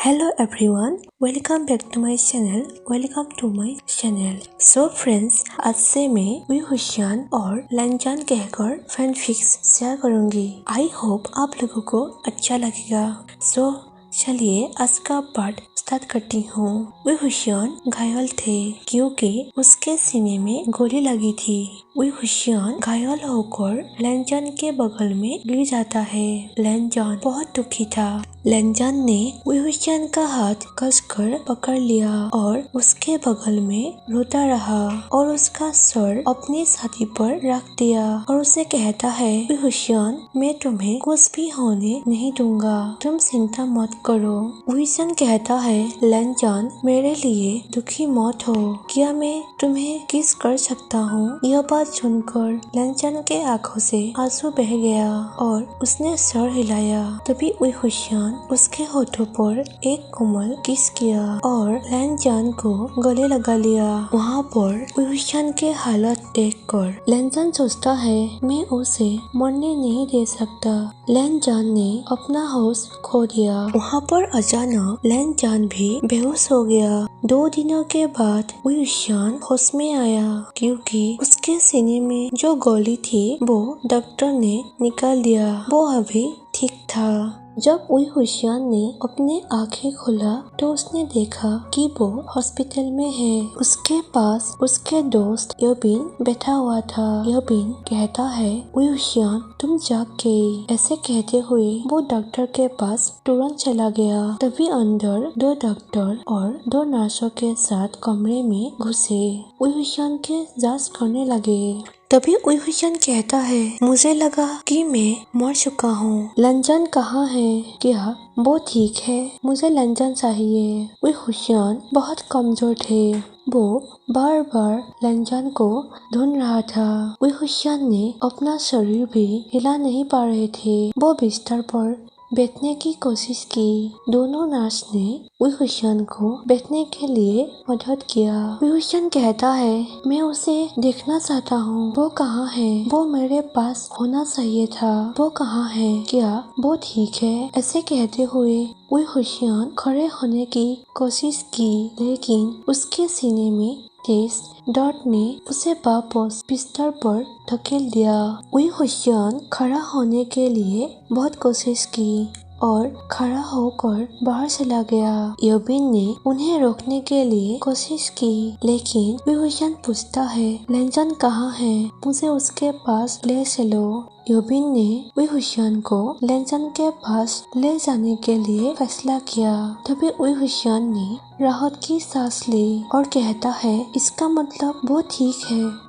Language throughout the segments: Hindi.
Hello everyone, welcome back to my channel. So friends, आज से मैं हुशियान और लंजान कहकर फैनफिक्स शेयर करूंगी। आई होप आप लोगों को अच्छा लगेगा। So चलिए आज का पार्ट स्टार्ट करती हूँ। हुशियान घायल थे क्योंकि उसके सीने में गोली लगी थी। हुशियान घायल होकर लंजान के बगल में गिर जाता है। लंजान बहुत दुखी था। लंजान ने हुशियान का हाथ कसकर पकड़ लिया और उसके बगल में रोता रहा और उसका सर अपनी छाती पर रख दिया और उसे कहता है, हुशियान मैं तुम्हें कुछ भी होने नहीं दूंगा, तुम चिंता मत करो। हुशियान कहता है, लंजान मेरे लिए दुखी मत हो, क्या मैं तुम्हें किस कर सकता हूँ। यह बात सुनकर लंजान के आंखों से आंसू बह गया और उसने सर हिलाया। तभी हुशियान उसके होठों पर एक कोमल किस किया और लंजान को गले लगा लिया। वहाँ पर हुशियान के हालत देखकर लंजान सोचता है, मैं उसे मरने नहीं दे सकता। लंजान ने अपना होश खो दिया। वहाँ पर अचानक लंजान भी बेहोश हो गया। 2 दिनों के बाद हुशियान होश में आया क्योंकि उसके सीने में जो गोली थी वो डॉक्टर ने निकाल दिया। वो अभी ठीक था। जब हुशियान ने अपने आंखें खोला तो उसने देखा कि वो हॉस्पिटल में है। उसके पास उसके दोस्त योबिन बैठा हुआ था। योबिन कहता है, हुशियान तुम जाग गई। ऐसे कहते हुए वो डॉक्टर के पास तुरंत चला गया। तभी अंदर 2 डॉक्टर और 2 नर्सों के साथ कमरे में घुसे। हुशियान के जांच करने लगे। तभी हुशियान कहता है, मुझे लगा कि मैं मर चुका हूँ। लंजान कहाँ है? क्या वो ठीक है? मुझे लंजान चाहिए। हुशियान बहुत कमजोर थे। वो बार बार लंजान को ढूंढ रहा था। हुशियान ने अपना शरीर भी हिला नहीं पा रहे थे। वो बिस्तर पर बैठने की कोशिश की। दोनों नर्स ने हुशियान को बैठने के लिए मदद किया। हुशियान कहता है, मैं उसे देखना चाहता हूँ। वो कहाँ है? वो मेरे पास होना चाहिए था। वो कहाँ है? क्या वो ठीक है? ऐसे कहते हुए हुशियान खड़े होने की कोशिश की, लेकिन उसके सीने में तेज दर्द ने उसे वापस बिस्तर पर धकेल दिया। हुशियान खड़ा होने के लिए बहुत कोशिश की और खड़ा होकर बाहर चला गया। योबिन ने उन्हें रोकने के लिए कोशिश की, लेकिन हुशियान पूछता है, लंजान कहाँ है? मुझे उसके पास ले चलो। योबिन ने हुशियान को लंजान के पास ले जाने के लिए फैसला किया। तभी हुशियान ने राहत की सांस ली और कहता है, इसका मतलब वो ठीक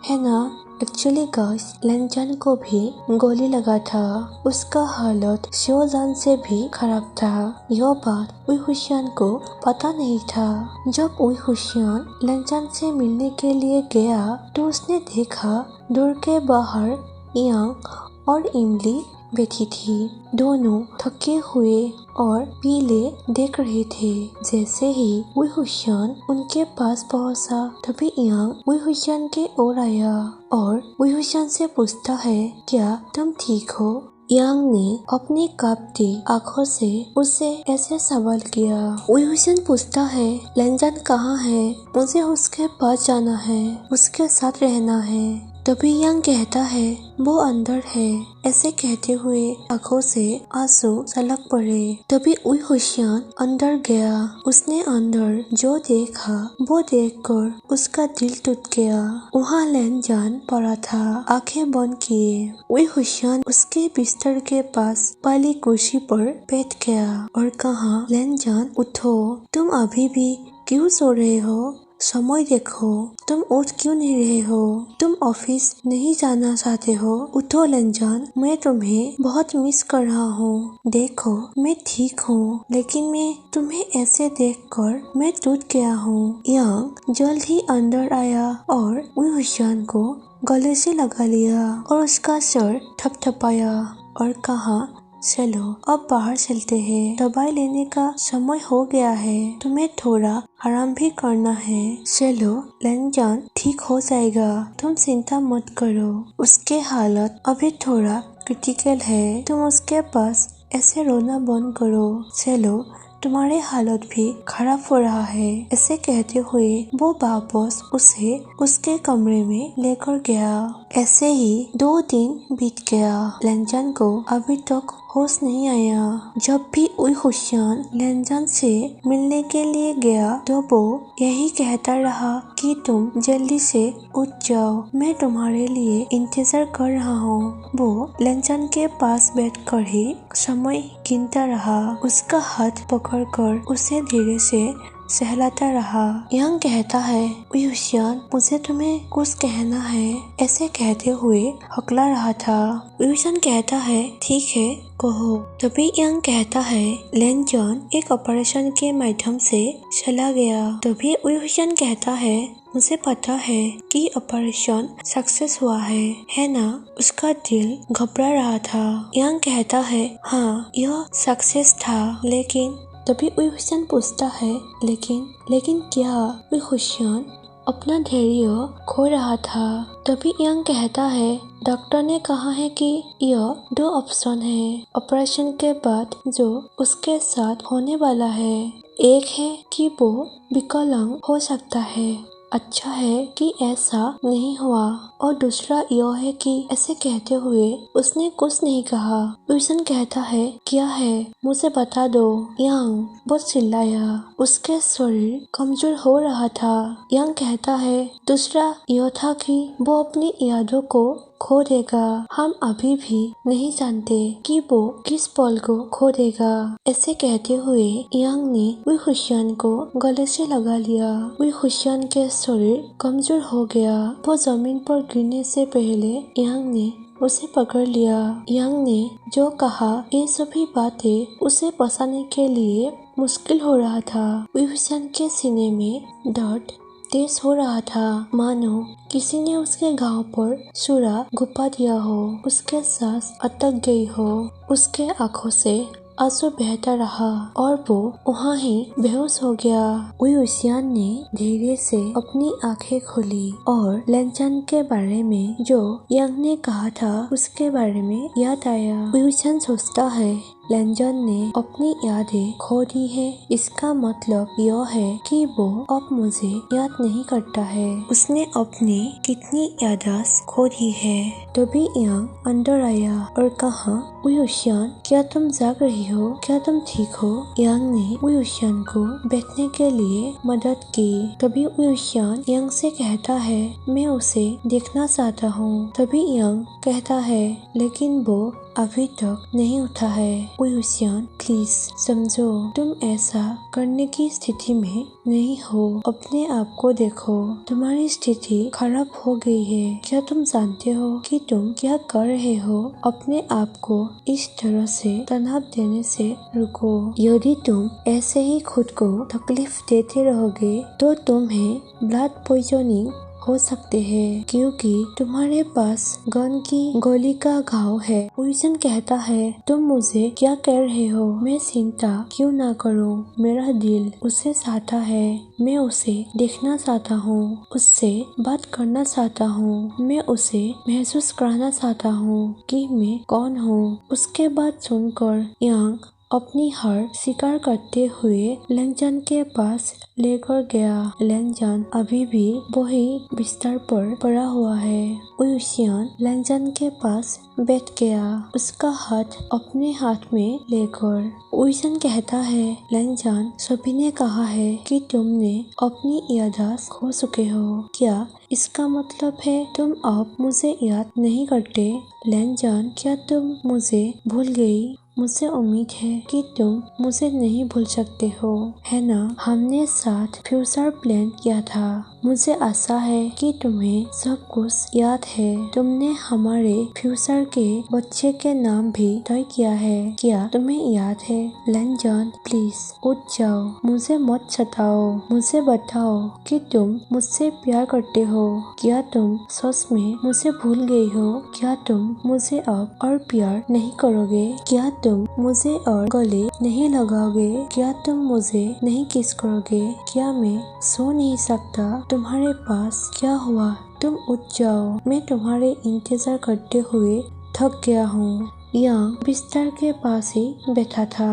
है ना? एक्चुअली गाइस, लंजान को भी गोली लगा था। उसका हालत जान से भी खराब था। यह बात हुशियान को पता नहीं था। जब हुशियान लंजान से मिलने के लिए गया तो उसने देखा डोर के बाहर यांग और इमली बैठी थी। दोनों थके हुए और पीले देख रहे थे। जैसे ही हुशियान उनके पास पहुंचा तभी यांग हुशियान के ओर आया और हुशियान से पूछता है, क्या तुम ठीक हो? यांग ने अपनी कांपती आंखों से उससे ऐसे सवाल किया। हुशियान पूछता है, लंजान कहाँ है? मुझे उसके पास जाना है, उसके साथ रहना है। तभी यांग कहता है, वो अंदर है। ऐसे कहते हुए आंखों से आंसू छलक पड़े। तभी हुशियान अंदर गया। उसने अंदर जो देखा वो देखकर उसका दिल टूट गया। वहाँ लंजान पड़ा था, आंखें बंद किए। हुशियान उसके बिस्तर के पास वाली कुर्सी पर बैठ गया और कहा, लंजान उठो, तुम अभी भी क्यों सो रहे हो? समय देखो, तुम उठ क्यों नहीं रहे हो? तुम ऑफिस नहीं जाना चाहते हो? उठो लंजान, मैं तुम्हें बहुत मिस कर रहा हूँ। देखो मैं ठीक हूँ, लेकिन मैं तुम्हें ऐसे देखकर मैं टूट गया हूँ। यांग जल्द ही अंदर आया और हुशियान को गले से लगा लिया और उसका सर थपथपाया और कहा, चलो अब बाहर चलते हैं। दवाई लेने का समय हो गया है, तुम्हें थोड़ा आराम भी करना है। चलो लंजान ठीक हो जाएगा, तुम चिंता मत करो। उसके हालत अभी थोड़ा क्रिटिकल है, तुम उसके पास ऐसे रोना बंद करो। चलो तुम्हारे हालत भी खराब हो रहा है। ऐसे कहते हुए वो वापस उसे उसके कमरे में लेकर गया। ऐसे ही 2 दिन बीत गया। लेनजान को अभी तक होश नहीं आया। जब भी उई हुसैन लेनजान से मिलने के लिए गया तो वो यही कहता रहा कि तुम जल्दी से उठ जाओ, मैं तुम्हारे लिए इंतजार कर रहा हूँ। वो लेनजान के पास बैठकर ही समय गिनता रहा। उसका हाथ पकड़कर उसे धीरे से सहलाता रहा। यांग कहता है, उई हुसैन, मुझे तुम्हें कुछ कहना है। ऐसे कहते हुए हकला रहा था। उई हुसैन कहता है, ठीक है, कहो। तभी यांग कहता है, लेनजान एक ऑपरेशन के माध्यम से चला गया। तभी उई हुसैन कहता है, मुझे पता है कि ऑपरेशन सक्सेस हुआ है ना? उसका दिल घबरा रहा था। यांग कहता है, हाँ, यह सक्सेस था, लेकिन तभी उई हुसैन पूछता है, लेकिन क्या? उई हुसैन अपना धैर्य खो रहा था। तभी यांग कहता है, डॉक्टर ने कहा है कि यह 2 ऑप्शन है ऑपरेशन के बाद जो उसके साथ होने वाला है। एक है कि वो विकलांग हो सकता है, अच्छा है कि ऐसा नहीं हुआ, और दूसरा यह है कि ऐसे कहते हुए उसने कुछ नहीं कहा। विल्सन कहता है, क्या है, मुझे बता दो। यांग बहुत चिल्लाया। उसके शरीर कमजोर हो रहा था। यांग कहता है, दूसरा यह था कि वो अपनी यादों को खो देगा। हम अभी भी नहीं जानते कि वो किस पल को खो देगा। ऐसे कहते हुए यांग ने उई हुसैन को गले से लगा लिया। उई हुसैन के शरीर कमजोर हो गया। वो जमीन पर गिरने से पहले यांग ने उसे पकड़ लिया। यांग ने जो कहा, ये सभी बातें उसे पचाने के लिए मुश्किल हो रहा था। उई हुसैन के सीने में दर्द तेज हो रहा था, मानो किसी ने उसके घाव पर छुरा घुपा दिया हो। उसके सांस अटक गई हो। उसके आंखों से आंसू बहता रहा और वो वहाँ ही बेहोश हो गया। उई हुसैन ने धीरे से अपनी आंखें खोली और लेनजान के बारे में जो यांग ने कहा था उसके बारे में याद आया। उई हुसैन सोचता है, लेनजान ने अपनी यादें खो दी है। इसका मतलब यह है कि वो अब मुझे याद नहीं करता है। उसने अपनी कितनी याददाश्त खो दी है। तभी यांग अंदर आया और कहा, उई हुसैन, क्या तुम जाग रही हो? क्या तुम ठीक हो? यांग ने उई हुसैन को बैठने के लिए मदद की। तभी उई हुसैन यांग से कहता है, मैं उसे देखना चाहता हूँ। तभी यांग कहता है, लेकिन वो अभी तक नहीं उठा है। उई हुसैन, प्लीज समझो, तुम ऐसा करने की स्थिति में नहीं हो। अपने आप को देखो, तुम्हारी स्थिति खराब हो गई है। क्या तुम जानते हो कि तुम क्या कर रहे हो? अपने आप को इस तरह से तनाव देने से रुको। यदि तुम ऐसे ही खुद को तकलीफ देते रहोगे तो तुम्हें ब्लड पॉइजनिंग हो सकते हैं, क्योंकि तुम्हारे पास गन की गोली का घाव है। विल्सन कहता है, तुम मुझे क्या कह रहे हो? मैं चिंता क्यों ना करूं? मेरा दिल उसे चाहता है। मैं उसे देखना चाहता हूँ, उससे बात करना चाहता हूँ। मैं उसे महसूस कराना चाहता हूँ कि मैं कौन हूँ। उसके बाद सुनकर यांग अपनी हार स्वीकार करते हुए लेनजान के पास लेकर गया। लेनजान अभी भी वही बिस्तर पर पड़ा हुआ है। उई हुसैन लेनजान के पास बैठ गया, उसका हाथ अपने हाथ में लेकर। उई हुसैन कहता है, लेनजान, सभी ने कहा है कि तुमने अपनी याददाश्त खो चुके हो। क्या इसका मतलब है तुम अब मुझे याद नहीं करते? लेनजान, क्या तुम मुझे भूल गई? मुझे उम्मीद है कि तुम मुझे नहीं भूल सकते हो, है ना? हमने साथ फ्यूचर प्लान किया था। मुझे आशा है कि तुम्हें सब कुछ याद है। तुमने हमारे फ्यूचर के बच्चे के नाम भी तय किया है। क्या तुम्हें याद है? लेनजान, प्लीज उठ जाओ, मुझे मत सताओ। मुझे बताओ कि तुम मुझसे प्यार करते हो। क्या तुम सच में मुझे भूल गई हो? क्या तुम मुझे अब और प्यार नहीं करोगे? क्या तुम मुझे और गले नहीं लगाओगे? क्या तुम मुझे नहीं किस करोगे? क्या मैं सो नहीं सकता तुम्हारे पास? क्या हुआ? तुम उठ जाओ, मैं तुम्हारे इंतजार करते हुए थक गया हूँ। यांग बिस्तर के पास ही बैठा था।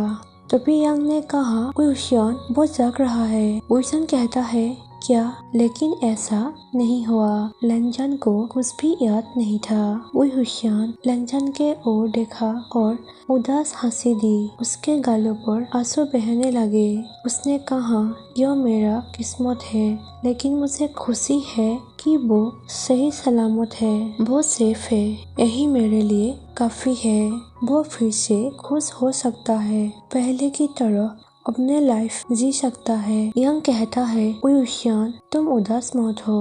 तभी यांग ने कहा, वुशियान वो जग रहा है। वुशियान कहता है, क्या? लेकिन ऐसा नहीं हुआ। लैंजान को कुछ भी याद नहीं था। वुशियान लैंजान के ओर देखा और उदास हंसी दी। उसके गालों पर आंसू बहने लगे। उसने कहा, यह मेरा किस्मत है, लेकिन मुझे खुशी है कि वो सही सलामत है, वो सेफ है। यही मेरे लिए काफी है। वो फिर से खुश हो सकता है, पहले की तरह अपने लाइफ जी सकता है। यांग कहता है, वुशियान तुम उदास मत हो।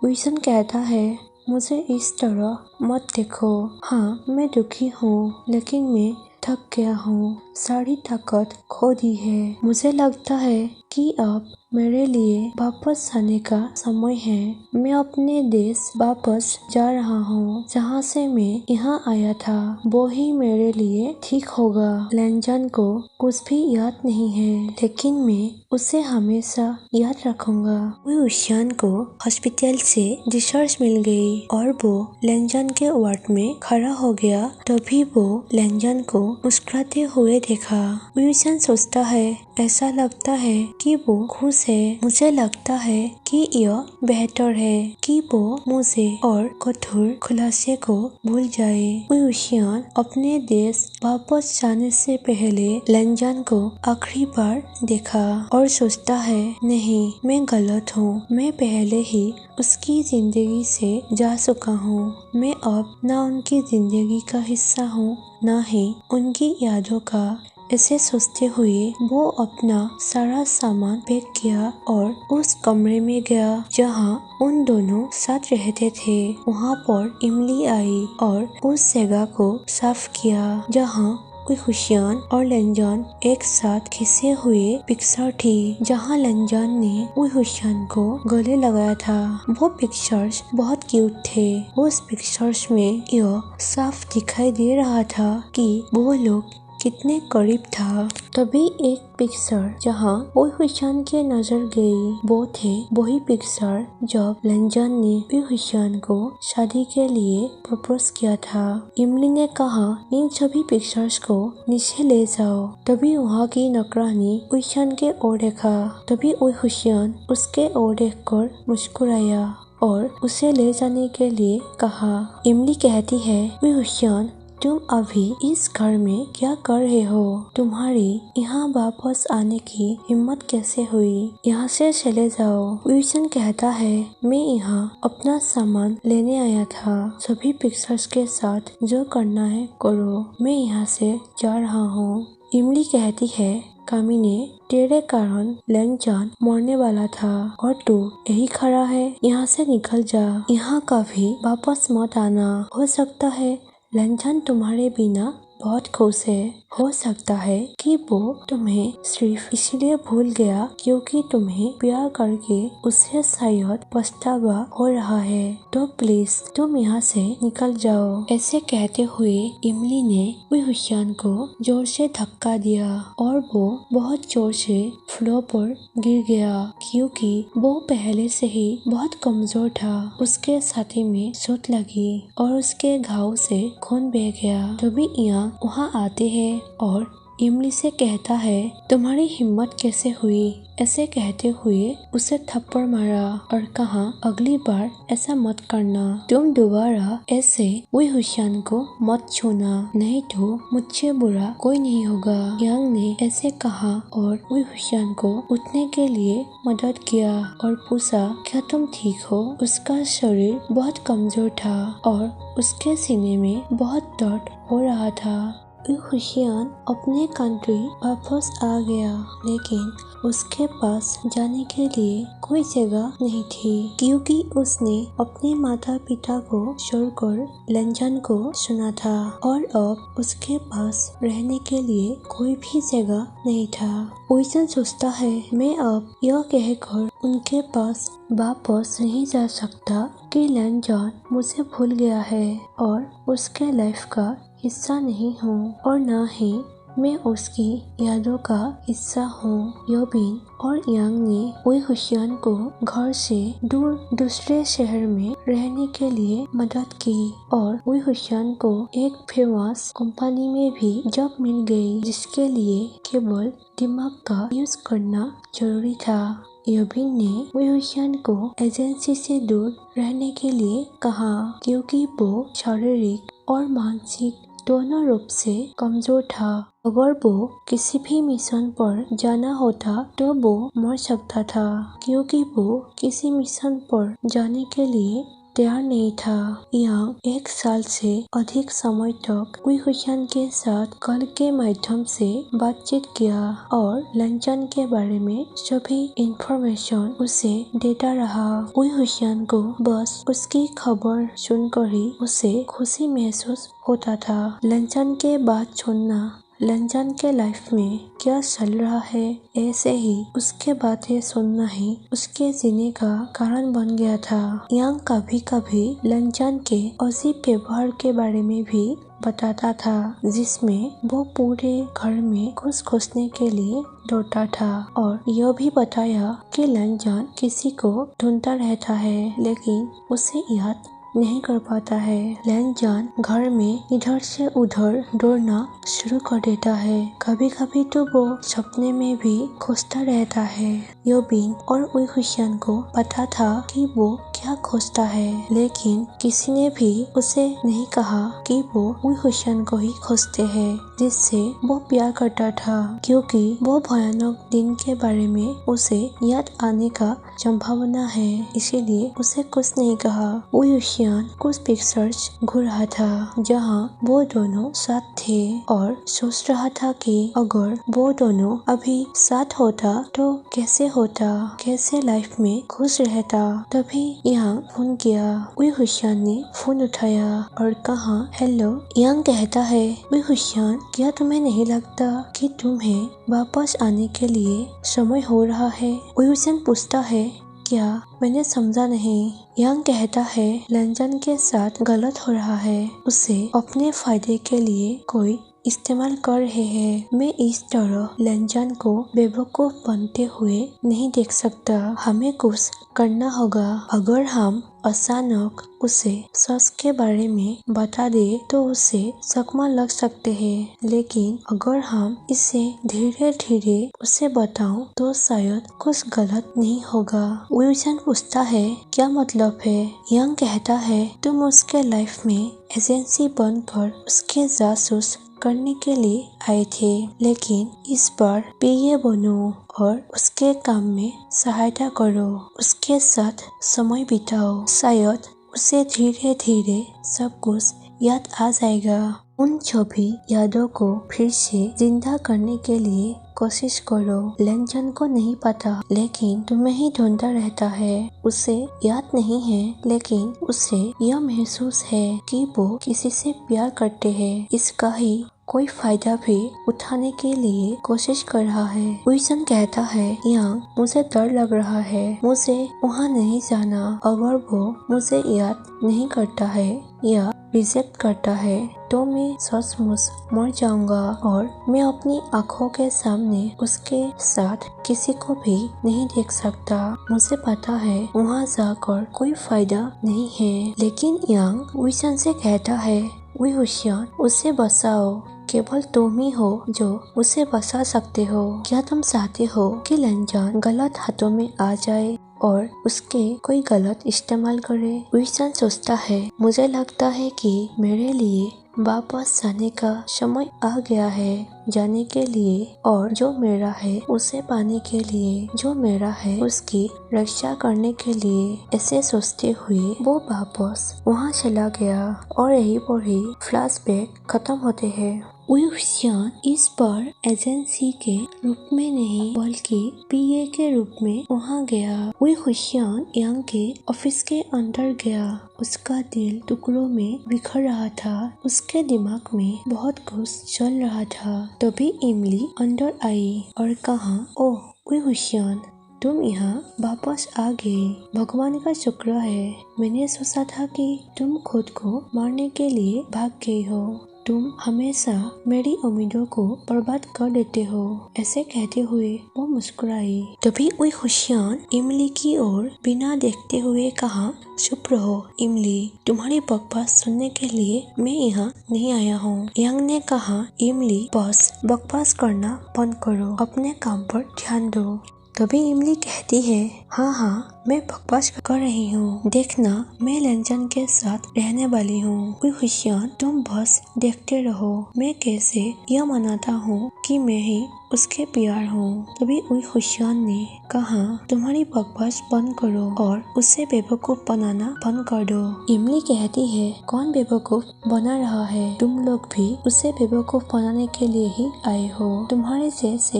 वुशियान कहता है, मुझे इस तरह मत देखो। हाँ, मैं दुखी हूँ, लेकिन मैं थक गया हूँ, सारी ताकत खो दी है। मुझे लगता है कि अब मेरे लिए वापस आने का समय है। मैं अपने देश वापस जा रहा हूँ, जहाँ से मैं यहाँ आया था। वो ही मेरे लिए ठीक होगा। लैंजान को कुछ भी याद नहीं है, लेकिन मैं उसे हमेशा याद रखूंगा। वुशियान को हॉस्पिटल से डिस्चार्ज मिल गई और वो लैंजान के वार्ड में खड़ा हो गया। तभी वो लैंजान को मुस्कुराते हुए देखा। वुशियान सोचता है, ऐसा लगता है कि वो खुश है। मुझे लगता है कि यह बेहतर है कि वो मुझे और कठोर खुलासे को भूल जाए। वुशियान अपने देश वापस जाने से पहले लैंजान को आखिरी बार देखा और सोचता है, नहीं, मैं गलत हूँ। मैं पहले ही उसकी जिंदगी से जा चुका हूँ। मैं अब ना उनकी जिंदगी का हिस्सा हूँ, ना ही उनकी यादों का। ऐसे सोचते हुए वो अपना सारा सामान पैक किया और उस कमरे में गया जहाँ उन दोनों साथ रहते थे। वहाँ पर इमली आई और उस जगह को साफ किया जहाँ वुशियान और लैंजान एक साथ खींचे हुए पिक्चर थी, जहाँ लैंजान ने वुशियान को गले लगाया था। वो पिक्चर्स बहुत क्यूट थे। उस पिक्चर्स में यह साफ दिखाई दे रहा था कि वो लोग कितने करीब था। तभी एक पिक्चर जहाँ वुशियान की नजर गई, वो थे वही पिक्चर जब लैंजान ने वुशियान को शादी के लिए प्रपोज किया था। इमली ने कहा, इन सभी पिक्चर्स को नीचे ले जाओ। तभी वहाँ की नौकरानी वुशियान के ओर देखा। तभी वुशियान उसके ओर देखकर मुस्कुराया और उसे ले जाने के लिए कहा। इमली कहती है, वुशियान तुम अभी इस घर में क्या कर रहे हो? तुम्हारी यहाँ वापस आने की हिम्मत कैसे हुई? यहाँ से चले जाओ। वुशियान कहता है, मैं यहाँ अपना सामान लेने आया था। सभी पिक्चर्स के साथ जो करना है करो। मैं यहाँ से जा रहा हूँ। इमली कहती है, कामिने, तेरे कारण लैंजान मरने वाला था और तू यही खड़ा है। यहाँ से निकल जा। यहाँ कभी वापस मत आना। हो सकता है लैंजान तुम्हारे बिना बहुत खुश है। हो सकता है कि वो तुम्हें सिर्फ इसलिए भूल गया क्योंकि तुम्हें प्यार करके उसे शायद पछतावा हो रहा है। तो प्लीज तुम यहाँ से निकल जाओ। ऐसे कहते हुए इमली ने वुशियान को जोर से धक्का दिया और वो बहुत जोर से फ्लोर पर गिर गया क्योंकि वो पहले से ही बहुत कमजोर था। उसके छाती में चोट लगी और उसके घाव से खून बह गया। तभी यांग वहाँ आते हैं और इमली से कहता है, तुम्हारी हिम्मत कैसे हुई? ऐसे कहते हुए उसे थप्पड़ मारा और कहा, अगली बार ऐसा मत करना। तुम दोबारा ऐसे वुशियान को मत छूना, नहीं तो मुझसे बुरा कोई नहीं होगा। यांग ने ऐसे कहा और वुशियान को उठने के लिए मदद किया और पूछा, क्या तुम ठीक हो? उसका शरीर बहुत कमजोर था और उसके सीने में बहुत दर्द हो रहा था। वुशियान अपने कंट्री वापस आ गया, लेकिन उसके पास जाने के लिए कोई जगह नहीं थी क्योंकि उसने अपने माता पिता को छोड़कर लैंजान को सुना था और अब उसके पास रहने के लिए कोई भी जगह नहीं था। वुशियान सोचता है, मैं अब यह कहकर उनके पास वापस नहीं जा सकता कि लैंजान मुझे भूल गया है और उसके लाइफ का हिस्सा नहीं हूँ और ना ही मैं उसकी यादों का हिस्सा हूँ। योबिन और यांग ने वही हुशियान को घर से दूर दूसरे शहर में रहने के लिए मदद की और वही हुशियान को एक फेमस कंपनी में भी जॉब मिल गई, जिसके लिए केवल दिमाग का यूज करना जरूरी था। योबिन ने वही हुशियान को एजेंसी से दूर रहने के लिए कहा क्योंकि वो शारीरिक और मानसिक दोनों रूप से कमजोर था। अगर वो किसी भी मिशन पर जाना होता तो वो मर सकता था, क्योंकि वो किसी मिशन पर जाने के लिए तैयार नहीं था। यांग 1 साल से अधिक समय तक वही हुशियान के साथ कॉल के माध्यम से बातचीत किया और लंचन के बारे में सभी इंफॉर्मेशन उसे देता रहा। वही हुशियान को बस उसकी खबर सुनकर ही उसे खुशी महसूस होता था। लंचन के बाद सुनना लंचन के लाइफ में क्या चल रहा है, ऐसे ही उसके बातें सुनना ही उसके जीने का कारण बन गया था। यांग कभी कभी लंचन के अजीब व्यवहार के बारे में भी बताता था, जिसमें वो पूरे घर में घुस घुसने के लिए दौड़ता था और यह भी बताया कि लंचन किसी को ढूंढता रहता है, लेकिन उसे याद नहीं कर पाता है। लंचन घर में इधर से उधर दौड़ना शुरू कर देता है। कभी कभी तो वो सपने में भी खोजता रहता है। योबिन और वही हुशियान को पता था कि वो क्या खोजता है, लेकिन किसी ने भी उसे नहीं कहा कि वो वही हुशियान को ही खोजते हैं, जिससे वो प्यार करता था, क्योंकि वो भयानक दिन के बारे में उसे याद आने का संभावना है, इसीलिए उसे कुछ नहीं कहा। वही हुशियान कुछ पिक्चर्स घूर रहा था जहाँ वो दोनों साथ थे और सोच रहा था कि अगर वो दोनों अभी साथ होता तो कैसे होता, कैसे लाइफ में खुश रहता। तभी यहाँ फोन किया। वही हुशियान ने फोन उठाया और कहा, हेलो। यांग कहता है, वही हुशियान, क्या तुम्हें नहीं लगता कि तुम्हें वापस आने के लिए समय हो रहा है? वही हुशियान पूछता है, क्या? मैंने समझा नहीं। यांग कहता है, लंचन के साथ गलत हो रहा है, उसे अपने फायदे के लिए कोई इस्तेमाल कर रहे हैं। मैं इस तरह लंचन को बेवकूफ बनते हुए नहीं देख सकता। हमें कुछ करना होगा। अगर हम अचानक उसे सच के बारे में बता दे तो उसे चकमा लग सकते हैं, लेकिन अगर हम इसे धीरे धीरे उसे बताऊं तो शायद कुछ गलत नहीं होगा। विल्सन पूछता है, क्या मतलब है? यांग कहता है, तुम उसके लाइफ में एजेंसी बनकर उसके जासूस करने के लिए आए थे, लेकिन इस बार पीए बनो और उसके काम में सहायता करो, उसके साथ समय बिताओ। शायद उसे धीरे धीरे सब कुछ याद आ जाएगा। उन सभी यादों को फिर से जिंदा करने के लिए कोशिश करो। लंचन को नहीं पता, लेकिन तुम्हें ही ढूंढता रहता है। उसे याद नहीं है, लेकिन उसे यह महसूस है कि वो किसी से प्यार करते हैं। इसका ही कोई फायदा भी उठाने के लिए कोशिश कर रहा है। विल्सन कहता है, यांग, मुझे डर लग रहा है। मुझे वहाँ नहीं जाना। अगर वो मुझे याद नहीं करता है या रिजेक्ट करता है तो मैं सचमुच मर जाऊंगा और मैं अपनी आंखों के सामने उसके साथ किसी को भी नहीं देख सकता। मुझे पता है वहाँ जाकर कोई फायदा नहीं है। लेकिन यांग विल्सन से कहता है, वही हुशियान, उसे बचाओ। केवल तुम ही हो जो उसे बचा सकते हो। क्या तुम चाहते हो कि लंचन गलत हाथों में आ जाए और उसके कोई गलत इस्तेमाल करे? विल्सन सोचता है, मुझे लगता है कि मेरे लिए वापस जाने का समय आ गया है, जाने के लिए और जो मेरा है उसे पाने के लिए, जो मेरा है उसकी रक्षा करने के लिए। ऐसे सोचते हुए वो वापस वहाँ चला गया और यहीं पर ही फ्लैशबैक खत्म होते हैं। विल्सन इस बार एजेंसी के रूप में नहीं बल्कि पीए के रूप में वहाँ गया। विल्सन यांग के ऑफिस के अंदर गया। उसका दिल टुकड़ों में बिखर रहा था। उसके दिमाग में बहुत कुछ चल रहा था। तभी इमली अंदर आई और कहा, ओह विल्सन, तुम यहाँ वापस आ गए। भगवान का शुक्र है। मैंने सोचा था कि तुम खुद को मारने के लिए भाग गई हो। तुम हमेशा मेरी उम्मीदों को बर्बाद कर देते हो। ऐसे कहते हुए वो मुस्कुराई। तभी वही हुशियान इमली की ओर बिना देखते हुए कहा, चुप रहो इमली, तुम्हारी बकवास सुनने के लिए मैं यहाँ नहीं आया हूँ। यांग ने कहा, इमली बस बकवास करना बंद करो, अपने काम पर ध्यान दो। तभी इमली कहती है, हाँ मैं बकवास कर रही हूँ, देखना मैं लैंजान के साथ रहने वाली हूँ। वही हुशियान, तुम बस देखते रहो मैं कैसे यह मनाता हूँ कि मैं ही उसके प्यार हूँ। तभी वही हुशियान ने कहा, तुम्हारी बकवास बंद करो और उसे बेवकूफ बनाना बंद कर दो। इमली कहती है, कौन बेवकूफ बना रहा है? तुम लोग भी उसे बेवकूफ बनाने के लिए ही आए हो। तुम्हारे जैसे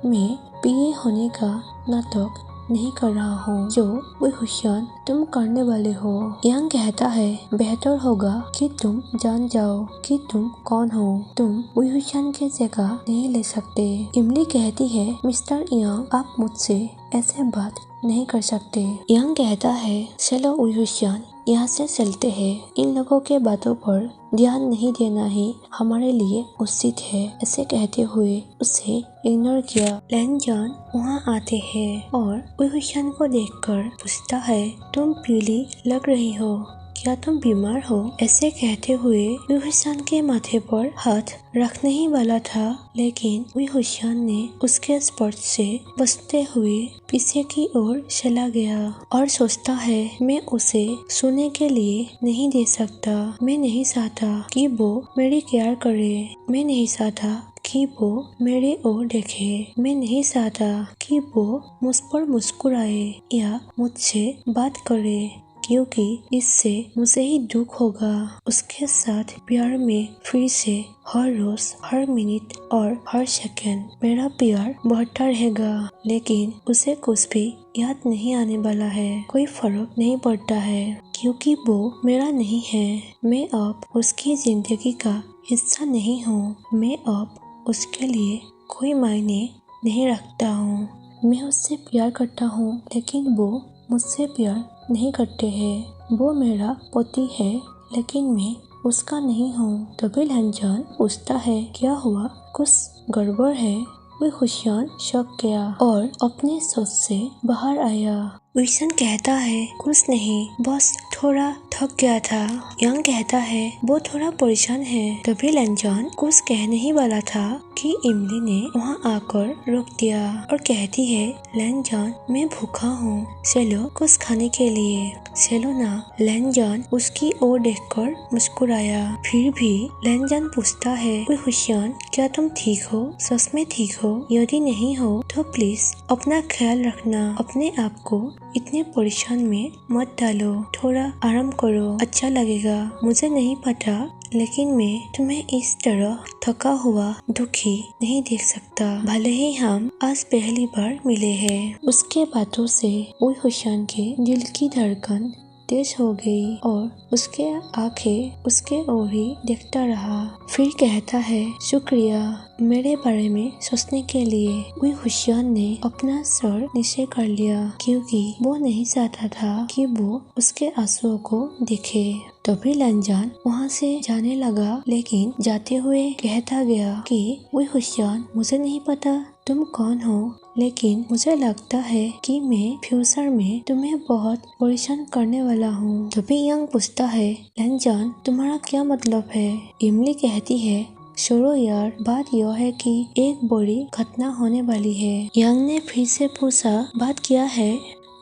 मैं पिए होने का नाटक नहीं कर रहा हूँ जो वही हुशियान तुम करने वाले हो। यांग कहता है, बेहतर होगा कि तुम जान जाओ कि तुम कौन हो। तुम वही हुशियान की जगह नहीं ले सकते। इमली कहती है, मिस्टर यांग, आप मुझसे ऐसे बात नहीं कर सकते। यांग कहता है, चलो वही हुशियान, यहाँ से चलते हैं। इन लोगों के बातों पर ध्यान नहीं देना ही हमारे लिए उचित है। ऐसे कहते हुए उसे इग्नोर किया। लैंजान वहाँ आते हैं और वही हुशियान को देखकर पूछता है, तुम पीली लग रही हो, क्या तुम बीमार हो? ऐसे कहते हुए वही हुशियान के माथे पर हाथ रखने ही वाला था, लेकिन वही हुशियान ने उसके स्पर्श से बचते हुए पीछे की ओर चला गया और सोचता है, मैं उसे सोने के लिए नहीं दे सकता। मैं नहीं चाहता कि वो मेरी केयर करे। मैं नहीं चाहता कि वो मेरे ओर देखे। मैं नहीं चाहता कि वो मुझ पर मुस्कुराए या मुझसे बात करे, क्योंकि इससे मुझे ही दुख होगा। उसके साथ प्यार में फिर से हर रोज, हर मिनट और हर सेकंड मेरा प्यार बढ़ता रहेगा, लेकिन उसे कुछ भी याद नहीं आने वाला है। कोई फर्क नहीं पड़ता है, क्योंकि वो मेरा नहीं है। मैं अब उसकी जिंदगी का हिस्सा नहीं हूँ। मैं अब उसके लिए कोई मायने नहीं रखता हूँ। मैं उससे प्यार करता हूँ, लेकिन वो मुझसे प्यार नहीं करते हैं। वो मेरा पति है, लेकिन मैं उसका नहीं हूँ। तभी लैंजान पूछता है, क्या हुआ, कुछ गड़बड़ है? वही हुशियान शक गया और अपने सोच से बाहर आया। विशन कहता है, कुछ नहीं, बस थोड़ा थक गया था। यांग कहता है, वो थोड़ा परेशान है। तभी लैंजान कुछ कहने ही वाला था कि इमली ने वहाँ आकर रोक दिया और कहती है, लैंजान मैं भूखा हूँ, चलो कुछ खाने के लिए। चलो ना। लैंजान उसकी ओर देखकर मुस्कुराया। फिर भी लैंजान पूछता है, कोई हुशियान, क्या तुम ठीक हो? सच में ठीक हो? यदि नहीं हो तो प्लीज अपना ख्याल रखना। अपने आप को इतने परेशान में मत डालो, थोड़ा आराम करो, अच्छा लगेगा। मुझे नहीं पता, लेकिन मैं तुम्हें इस तरह थका हुआ दुखी नहीं देख सकता, भले ही हम आज पहली बार मिले हैं। उसके बातों से वही हुशियान के दिल की धड़कन तेज हो गई और उसके आंखें उसके ओर ही देखता रहा। फिर कहता है, शुक्रिया मेरे बारे में सोचने के लिए। वही हुशियान ने अपना सर नीचे कर लिया, क्योंकि वो नहीं चाहता था कि वो उसके आंसुओं को देखे। तभी लैंजान वहाँ से जाने लगा, लेकिन जाते हुए कहता गया कि वही हुशियान, मुझे नहीं पता तुम कौन हो, लेकिन मुझे लगता है कि मैं फ्यूचर में तुम्हें बहुत परेशान करने वाला हूँ। तभी यांग पूछता है, लैंजान तुम्हारा क्या मतलब है? इमली कहती है, छोड़ो यार, बात यह है कि एक बड़ी घटना होने वाली है। यांग ने फिर से पूछा, बात क्या है?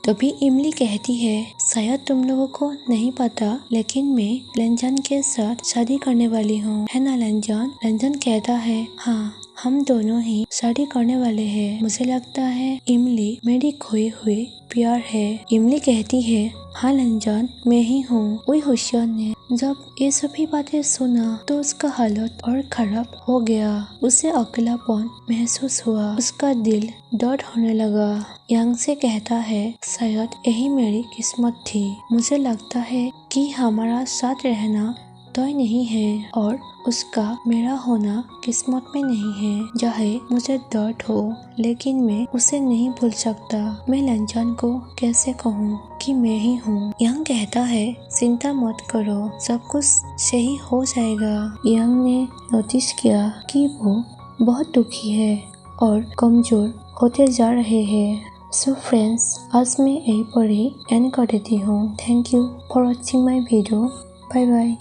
तभी इमली कहती है, शायद तुम लोगों को नहीं पता, लेकिन मैं लैंजान के साथ शादी करने वाली हूँ, है ना लैंजान? लैंजान कहता है, हाँ हम दोनों ही शादी करने वाले हैं। मुझे लगता है इमली मेरी खोई हुई प्यार है। इमली कहती है, हाँ लैंजान मैं ही हूँ। वही हुशियान ने जब ये सभी बातें सुना तो उसका हालत और खराब हो गया। उसे अकेलापन महसूस हुआ, उसका दिल दर्द होने लगा। यांग से कहता है, शायद यही मेरी किस्मत थी। मुझे लगता है कि हमारा साथ रहना पता ही नहीं है और उसका मेरा होना किस्मत में नहीं है। चाहे मुझे दर्द हो लेकिन मैं उसे नहीं भूल सकता। मैं लंजान को कैसे कहूँ कि मैं ही हूँ। यंग कहता है चिंता मत करो, सब कुछ सही हो जाएगा। यंग ने नोटिस किया कि वो बहुत दुखी है और कमजोर होते जा रहे हैं। सो फ्रेंड्स, आज मैं यहीं पर ही एंड कर देती हूँ। Thank you for watching my video. Bye bye.